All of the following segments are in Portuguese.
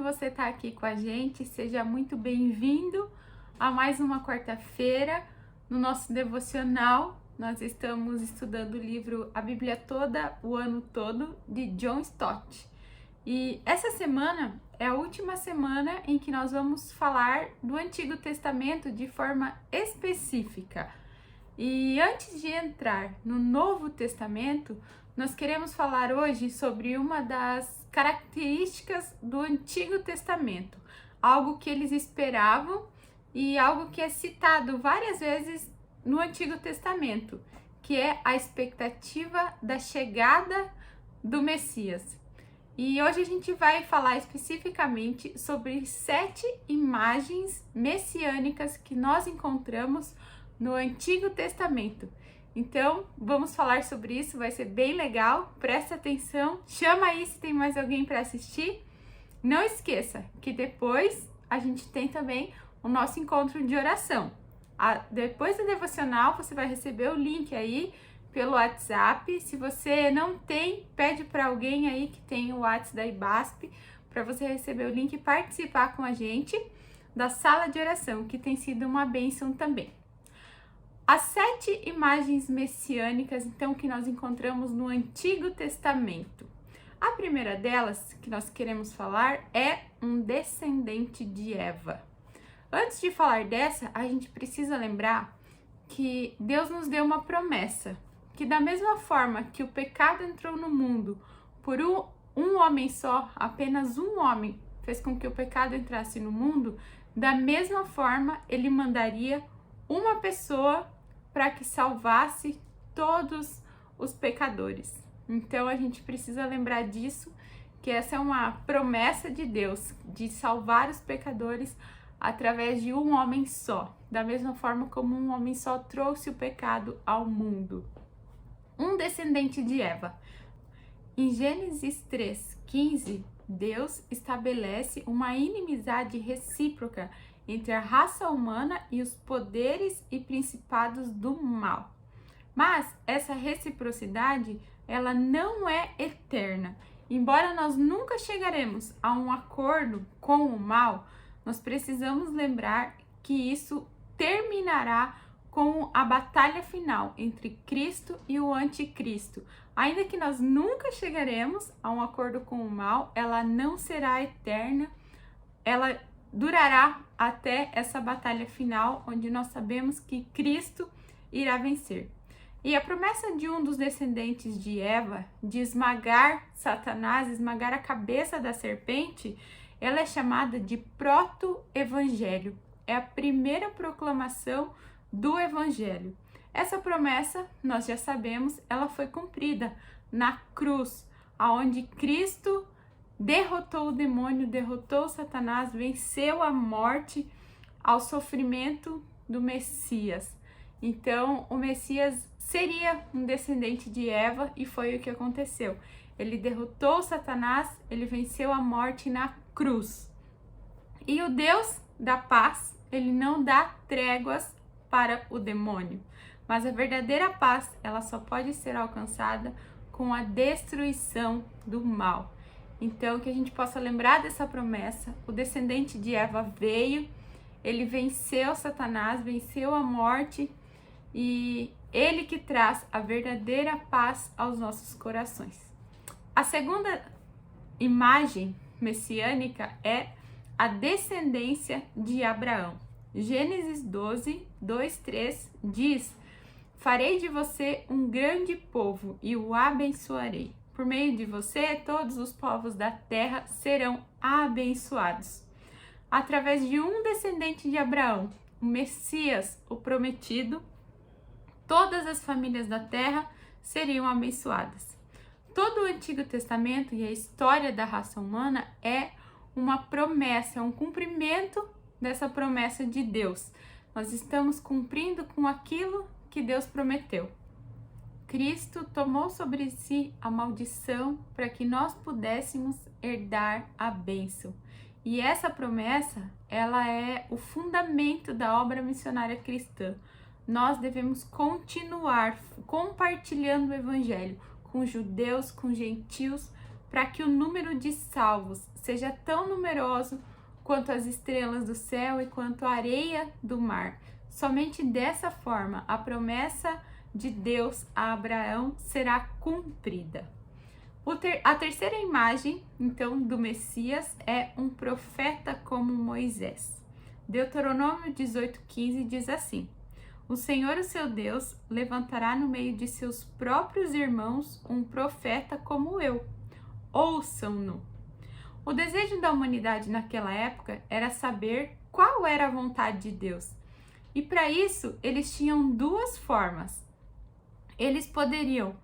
você está aqui com a gente. Seja muito bem-vindo a mais uma quarta-feira no nosso devocional. Nós estamos estudando o livro A Bíblia Toda, o Ano Todo, de John Stott. E essa semana é a última semana em que nós vamos falar do Antigo Testamento de forma específica. E antes de entrar no Novo Testamento, nós queremos falar hoje sobre uma das características do Antigo Testamento, algo que eles esperavam e algo que é citado várias vezes no Antigo Testamento, que é a expectativa da chegada do Messias. E hoje a gente vai falar especificamente sobre 7 imagens messiânicas que nós encontramos no Antigo Testamento. Então, vamos falar sobre isso, vai ser bem legal, presta atenção, chama aí se tem mais alguém para assistir. Não esqueça que depois a gente tem também o nosso encontro de oração. Depois do devocional, você vai receber o link aí pelo WhatsApp. Se você não tem, pede para alguém aí que tem o WhatsApp da IBASP para você receber o link e participar com a gente da sala de oração, que tem sido uma bênção também. As 7 imagens messiânicas, então, que nós encontramos no Antigo Testamento. A primeira delas, que nós queremos falar, é um descendente de Eva. Antes de falar dessa, a gente precisa lembrar que Deus nos deu uma promessa, que da mesma forma que o pecado entrou no mundo por um homem só, apenas um homem fez com que o pecado entrasse no mundo, da mesma forma ele mandaria uma pessoa para que salvasse todos os pecadores. Então a gente precisa lembrar disso, que essa é uma promessa de Deus, de salvar os pecadores através de um homem só, da mesma forma como um homem só trouxe o pecado ao mundo. Um descendente de Eva. Em Gênesis 3:15, Deus estabelece uma inimizade recíproca entre a raça humana e os poderes e principados do mal. Mas essa reciprocidade, ela não é eterna. Embora nós nunca chegaremos a um acordo com o mal, nós precisamos lembrar que isso terminará com a batalha final entre Cristo e o anticristo. Ainda que nós nunca chegaremos a um acordo com o mal, ela não será eterna, ela durará até essa batalha final, onde nós sabemos que Cristo irá vencer. E a promessa de um dos descendentes de Eva de esmagar Satanás, esmagar a cabeça da serpente, ela é chamada de proto-evangelho. É a primeira proclamação do evangelho. Essa promessa, nós já sabemos, ela foi cumprida na cruz, aonde Cristo derrotou o demônio, derrotou Satanás, venceu a morte ao sofrimento do Messias. Então, o Messias seria um descendente de Eva e foi o que aconteceu. Ele derrotou Satanás, ele venceu a morte na cruz. E o Deus da paz, ele não dá tréguas para o demônio. Mas a verdadeira paz, ela só pode ser alcançada com a destruição do mal. Então, que a gente possa lembrar dessa promessa. O descendente de Eva veio, ele venceu Satanás, venceu a morte e ele que traz a verdadeira paz aos nossos corações. A segunda imagem messiânica é a descendência de Abraão. Gênesis 12, 2, 3 diz: farei de você um grande povo e o abençoarei. Por meio de você, todos os povos da terra serão abençoados. Através de um descendente de Abraão, o Messias, o prometido, todas as famílias da terra seriam abençoadas. Todo o Antigo Testamento e a história da raça humana é uma promessa, é um cumprimento dessa promessa de Deus. Nós estamos cumprindo com aquilo que Deus prometeu. Cristo tomou sobre si a maldição para que nós pudéssemos herdar a bênção. E essa promessa, ela é o fundamento da obra missionária cristã. Nós devemos continuar compartilhando o evangelho com judeus, com gentios, para que o número de salvos seja tão numeroso quanto as estrelas do céu e quanto a areia do mar. Somente dessa forma a promessa de Deus a Abraão será cumprida. A terceira imagem, então, do Messias é um profeta como Moisés. Deuteronômio 18:15 diz assim: o Senhor, o seu Deus, levantará no meio de seus próprios irmãos um profeta como eu. Ouçam-no. O desejo da humanidade naquela época era saber qual era a vontade de Deus. E para isso, eles tinham duas formas. Eles poderiam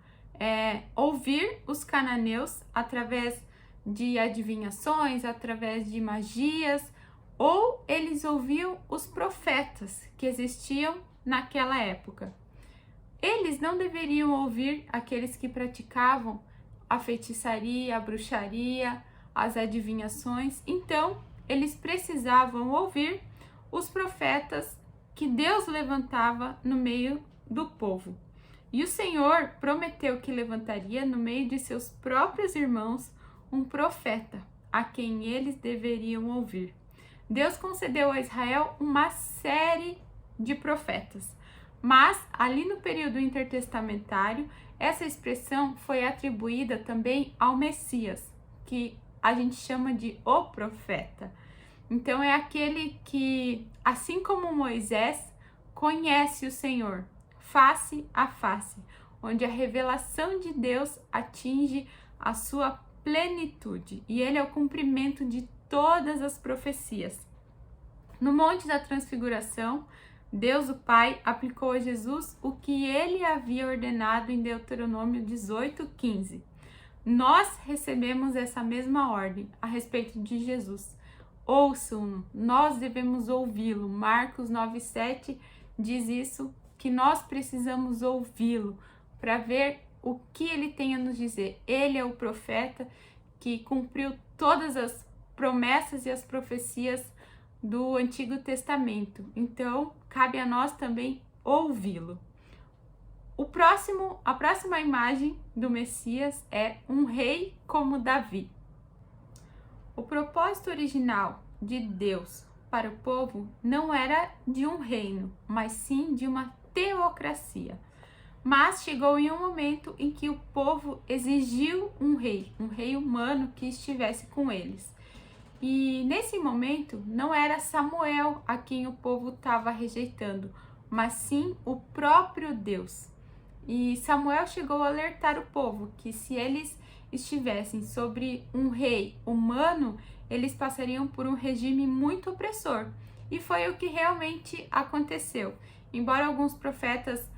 ouvir os cananeus através de adivinhações, através de magias, ou eles ouviam os profetas que existiam naquela época. Eles não deveriam ouvir aqueles que praticavam a feitiçaria, a bruxaria, as adivinhações. Então, eles precisavam ouvir os profetas que Deus levantava no meio do povo. E o Senhor prometeu que levantaria no meio de seus próprios irmãos um profeta, a quem eles deveriam ouvir. Deus concedeu a Israel uma série de profetas, mas ali no período intertestamentário, essa expressão foi atribuída também ao Messias, que a gente chama de o profeta. Então é aquele que, assim como Moisés, conhece o Senhor face a face, onde a revelação de Deus atinge a sua plenitude, e ele é o cumprimento de todas as profecias. No Monte da Transfiguração, Deus, o Pai, aplicou a Jesus o que ele havia ordenado em Deuteronômio 18:15. Nós recebemos essa mesma ordem a respeito de Jesus. Ouçam-no, nós devemos ouvi-lo. Marcos 9:7 diz isso, que nós precisamos ouvi-lo para ver o que ele tem a nos dizer. Ele é o profeta que cumpriu todas as promessas e as profecias do Antigo Testamento. Então, cabe a nós também ouvi-lo. A próxima imagem do Messias é um rei como Davi. O propósito original de Deus para o povo não era de um reino, mas sim de uma teocracia. Mas chegou em um momento em que o povo exigiu um rei humano que estivesse com eles. E nesse momento não era Samuel a quem o povo estava rejeitando, mas sim o próprio Deus. E Samuel chegou a alertar o povo que se eles estivessem sobre um rei humano, eles passariam por um regime muito opressor. E foi o que realmente aconteceu. Embora alguns profetas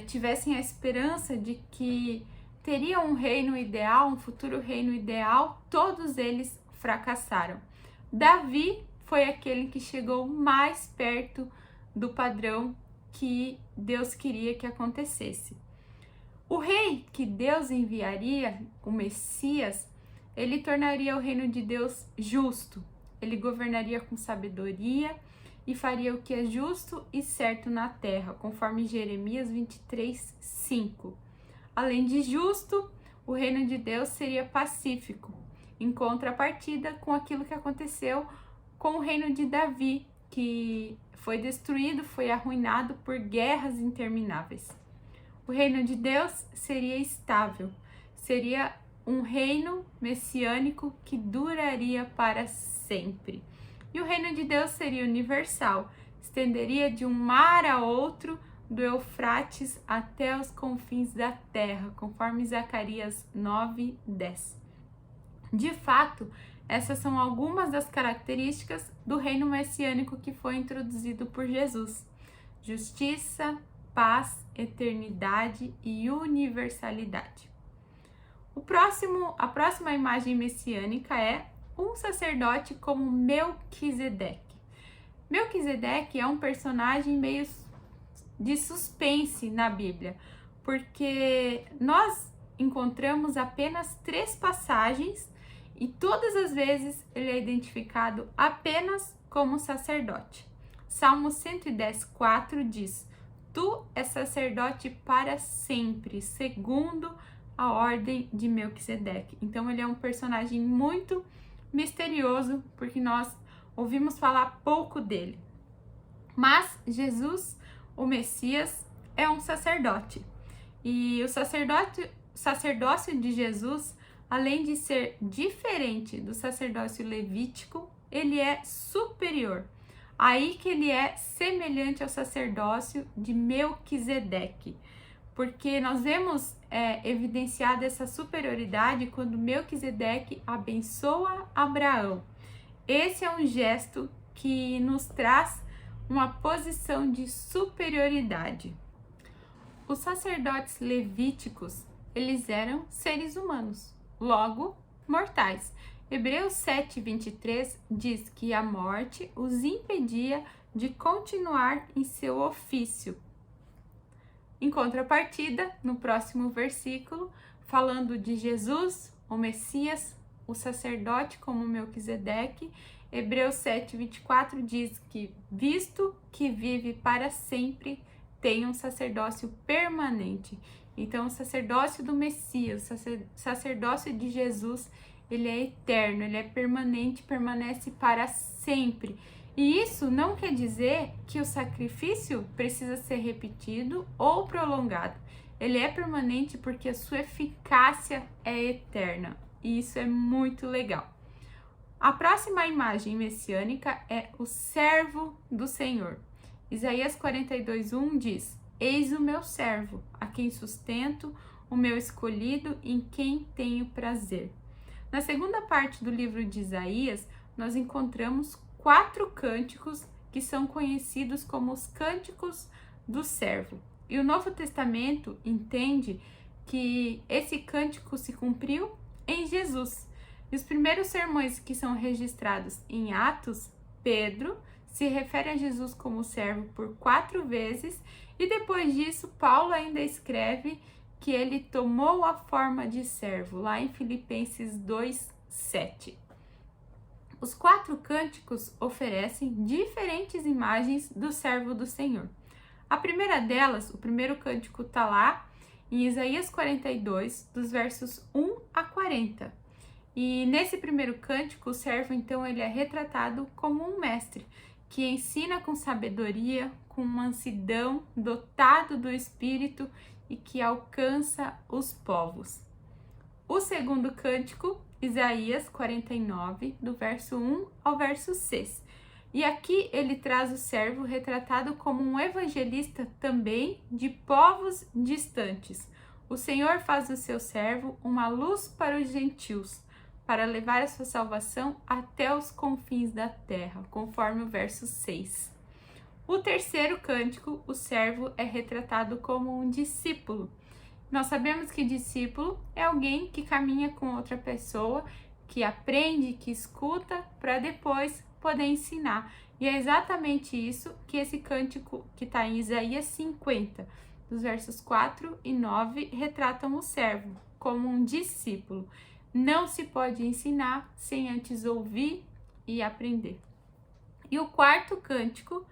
tivessem a esperança de que teria um reino ideal, um futuro reino ideal, todos eles fracassaram. Davi foi aquele que chegou mais perto do padrão que Deus queria que acontecesse. O rei que Deus enviaria, o Messias, ele tornaria o reino de Deus justo. Ele governaria com sabedoria e faria o que é justo e certo na terra, conforme Jeremias 23:5. Além de justo, o reino de Deus seria pacífico, em contrapartida com aquilo que aconteceu com o reino de Davi, que foi destruído, foi arruinado por guerras intermináveis. O reino de Deus seria estável, seria um reino messiânico que duraria para sempre. E o reino de Deus seria universal, estenderia de um mar a outro, do Eufrates até os confins da terra, conforme Zacarias 9:10. De fato, essas são algumas das características do reino messiânico que foi introduzido por Jesus: justiça, paz, eternidade e universalidade. A próxima imagem messiânica é um sacerdote como Melquisedeque. Melquisedeque é um personagem meio de suspense na Bíblia, porque nós encontramos apenas 3 passagens e todas as vezes ele é identificado apenas como sacerdote. Salmo 110:4 diz: Tu és sacerdote para sempre, segundo a ordem de Melquisedeque. Então ele é um personagem muito misterioso, porque nós ouvimos falar pouco dele. Mas Jesus, o Messias, é um sacerdote. E o sacerdócio de Jesus, além de ser diferente do sacerdócio levítico, ele é superior. Aí que ele é semelhante ao sacerdócio de Melquisedeque. Porque nós vemos evidenciada essa superioridade quando Melquisedeque abençoa Abraão. Esse é um gesto que nos traz uma posição de superioridade. Os sacerdotes levíticos, eles eram seres humanos, logo mortais. Hebreus 7:23 diz que a morte os impedia de continuar em seu ofício. Em contrapartida, no próximo versículo, falando de Jesus, o Messias, o sacerdote como Melquisedeque, Hebreus 7:24 diz que, visto que vive para sempre, tem um sacerdócio permanente. Então, o sacerdócio do Messias, o sacerdócio de Jesus, ele é eterno, ele é permanente, permanece para sempre. E isso não quer dizer que o sacrifício precisa ser repetido ou prolongado. Ele é permanente porque a sua eficácia é eterna. E isso é muito legal. A próxima imagem messiânica é o servo do Senhor. Isaías 42:1 diz: Eis o meu servo, a quem sustento, o meu escolhido, em quem tenho prazer. Na segunda parte do livro de Isaías, nós encontramos 4 cânticos que são conhecidos como os cânticos do servo. E o Novo Testamento entende que esse cântico se cumpriu em Jesus. E os primeiros sermões que são registrados em Atos, Pedro se refere a Jesus como servo por 4 vezes, e depois disso Paulo ainda escreve que ele tomou a forma de servo, lá em Filipenses 2:7. Os 4 cânticos oferecem diferentes imagens do servo do Senhor. A primeira delas, o primeiro cântico está lá em Isaías 42, dos versos 1 a 40. E nesse primeiro cântico, o servo, então, ele é retratado como um mestre, que ensina com sabedoria, com mansidão, dotado do Espírito e que alcança os povos. O segundo cântico, Isaías 49, do verso 1 ao verso 6. E aqui ele traz o servo retratado como um evangelista também de povos distantes. O Senhor faz do seu servo uma luz para os gentios, para levar a sua salvação até os confins da terra, conforme o verso 6. O terceiro cântico, o servo é retratado como um discípulo. Nós sabemos que discípulo é alguém que caminha com outra pessoa, que aprende, que escuta, para depois poder ensinar. E é exatamente isso que esse cântico que está em Isaías 50, dos versos 4 e 9, retratam o servo como um discípulo. Não se pode ensinar sem antes ouvir e aprender. E o quarto cântico,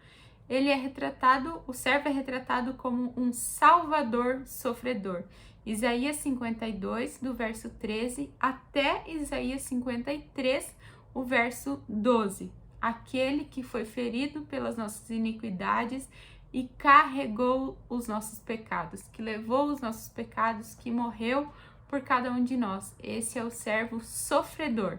o servo é retratado como um salvador sofredor. Isaías 52, do verso 13 até Isaías 53, o verso 12. Aquele que foi ferido pelas nossas iniquidades e carregou os nossos pecados, que levou os nossos pecados, que morreu por cada um de nós. Esse é o servo sofredor.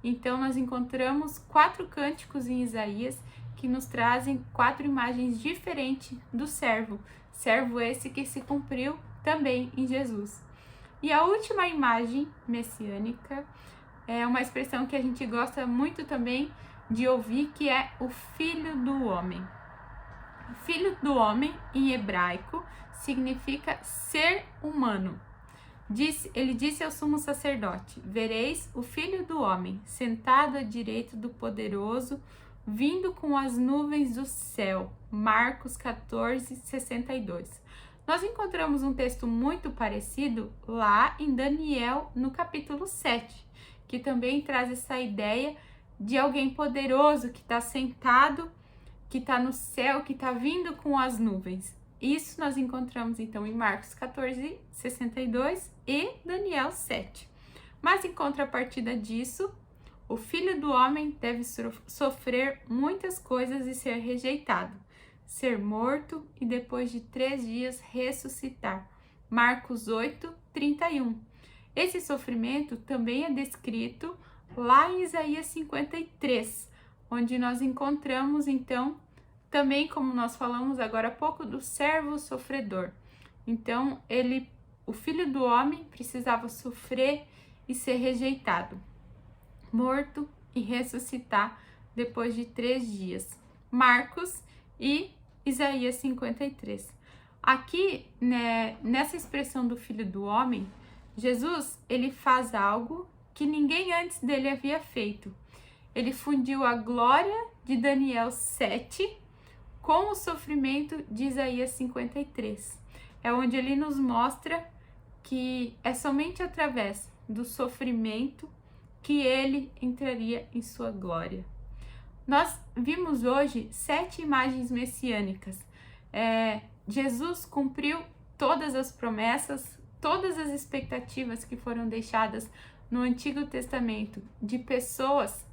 Então, nós encontramos 4 cânticos em Isaías que nos trazem 4 imagens diferentes do servo. Servo esse que se cumpriu também em Jesus. E a última imagem messiânica é uma expressão que a gente gosta muito também de ouvir, que é o Filho do Homem. Filho do Homem, em hebraico, significa ser humano. Ele disse ao sumo sacerdote: Vereis o Filho do Homem, sentado à direita do Poderoso, vindo com as nuvens do céu. Marcos 14, 62. Nós encontramos um texto muito parecido lá em Daniel, no capítulo 7, que também traz essa ideia de alguém poderoso que está sentado, que está no céu, que está vindo com as nuvens. Isso nós encontramos então em Marcos 14, 62 e Daniel 7. Mas em contrapartida disso, o Filho do Homem deve sofrer muitas coisas e ser rejeitado, ser morto e depois de 3 dias ressuscitar. Marcos 8, 31. Esse sofrimento também é descrito lá em Isaías 53, onde nós encontramos então também, como nós falamos agora há pouco, do servo sofredor. Então, o Filho do Homem precisava sofrer e ser rejeitado, morto e ressuscitar depois de 3 dias. Marcos e Isaías 53. Aqui, né, nessa expressão do Filho do Homem, Jesus, ele faz algo que ninguém antes dele havia feito. Ele fundiu a glória de Daniel 7 com o sofrimento de Isaías 53. É onde ele nos mostra que é somente através do sofrimento que ele entraria em sua glória. Nós vimos hoje 7 imagens messiânicas. Jesus cumpriu todas as promessas, todas as expectativas que foram deixadas no Antigo Testamento de pessoas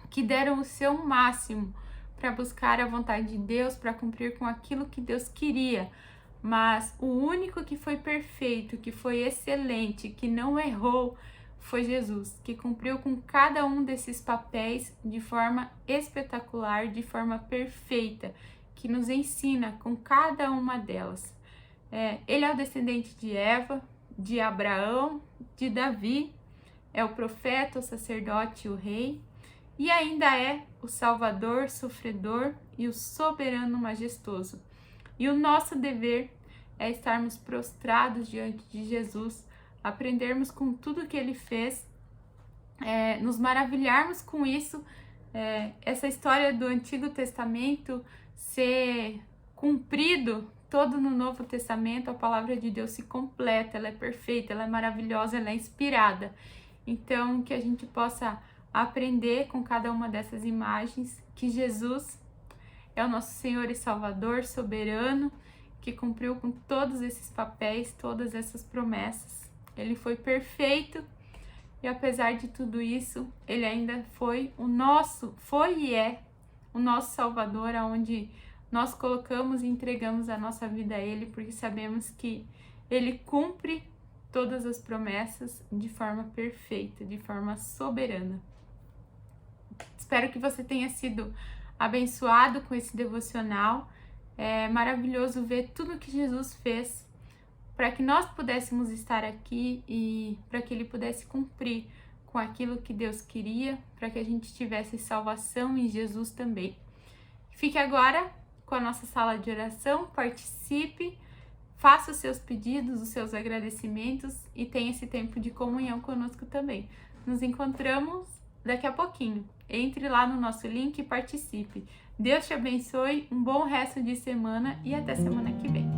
que deram o seu máximo para buscar a vontade de Deus, para cumprir com aquilo que Deus queria. Mas o único que foi perfeito, que foi excelente, que não errou, foi Jesus, que cumpriu com cada um desses papéis de forma espetacular, de forma perfeita, que nos ensina com cada uma delas. Ele é o descendente de Eva, de Abraão, de Davi, é o profeta, o sacerdote e o rei, e ainda é o Salvador, sofredor e o soberano majestoso. E o nosso dever é estarmos prostrados diante de Jesus, aprendermos com tudo que ele fez, nos maravilharmos com isso, essa história do Antigo Testamento ser cumprido todo no Novo Testamento. A palavra de Deus se completa, ela é perfeita, ela é maravilhosa, ela é inspirada. Então, que a gente possa aprender com cada uma dessas imagens que Jesus é o nosso Senhor e Salvador soberano, que cumpriu com todos esses papéis, todas essas promessas. Ele foi perfeito e apesar de tudo isso, ele ainda foi e é o nosso Salvador, aonde nós colocamos e entregamos a nossa vida a ele, porque sabemos que ele cumpre todas as promessas de forma perfeita, de forma soberana. Espero que você tenha sido abençoado com esse devocional. É maravilhoso ver tudo que Jesus fez para que nós pudéssemos estar aqui e para que ele pudesse cumprir com aquilo que Deus queria, para que a gente tivesse salvação em Jesus também. Fique agora com a nossa sala de oração, participe, faça os seus pedidos, os seus agradecimentos e tenha esse tempo de comunhão conosco também. Nos encontramos daqui a pouquinho. Entre lá no nosso link e participe. Deus te abençoe, um bom resto de semana e até semana que vem.